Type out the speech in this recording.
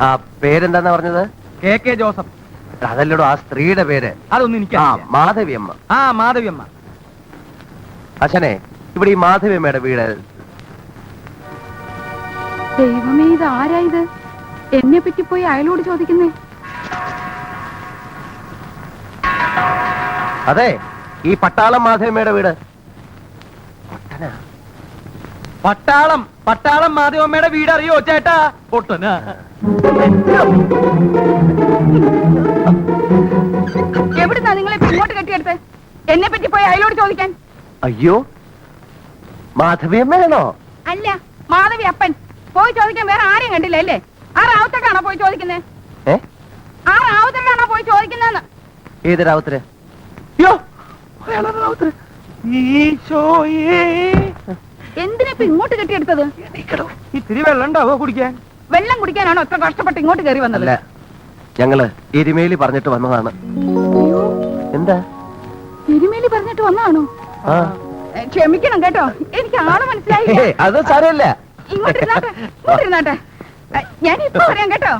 ആ പേരെന്താന്നാ പറഞ്ഞത്? KK Joseph. അതല്ലടോ ആ സ്ത്രീയുടെ പേര്. അതൊന്നും എനിക്ക് മാധവിയമ്മ. മാധവിയമ്മ. അച്ഛനെ, ഇവിടെ ഈ മാധവിയമ്മയുടെ വീട്. ദൈവമേ, ഇത് ആരായത്? എന്നെ പറ്റി പോയി അയാളോട് ചോദിക്കുന്നേ. അതെ, ഈ പട്ടാളം മാധവിയമ്മയുടെ വീട്. പട്ടാളം മാധവിയമ്മയുടെ വീട് അറിയോ ചേട്ടാ? പൊട്ടനാ. എവിടുന്നാ നിങ്ങളെ ഇങ്ങോട്ട് കെട്ടിയെടുത്ത്? എന്നെ പറ്റി പോയി അയാളോട് ചോദിക്കാൻ. അയ്യോ, മാധവിയമ്മയാണോ? അല്ല, മാധവി അപ്പൻ. പോയി ചോദിക്കാൻ വേറെ ആരെയും കണ്ടില്ല അല്ലേ? ആ റാവുത്തക്കാണോ പോയി ചോദിക്കുന്നത്? ആ റാവുത്തക്കാണോ പോയി ചോദിക്കുന്നതെന്ന്? ഏത് റാവുത്തര്? എന്തിനിപ്പ ഇങ്ങോട്ട് കെട്ടിയെടുത്തത്? ഇത്തിരി വെള്ളം ഉണ്ടാവോ കുടിക്കാൻ? വെള്ളം കുടിക്കാനാണോ ഇത്ര കഷ്ടപ്പെട്ട് ഇങ്ങോട്ട് കയറി വന്നത്? അല്ല, ഞങ്ങള് എരുമേലി പറഞ്ഞിട്ട് വന്നതാണ്. എന്താ എരുമേലി പറഞ്ഞിട്ട് വന്നതാണോ? ക്ഷമിക്കണം കേട്ടോ, എനിക്ക് ആള് മനസ്സിലായി. അത് സാരമില്ല. ഇങ്ങോട്ടിരുന്നാട്ടെ, ഞാനിപ്പോ പറയാം കേട്ടോ.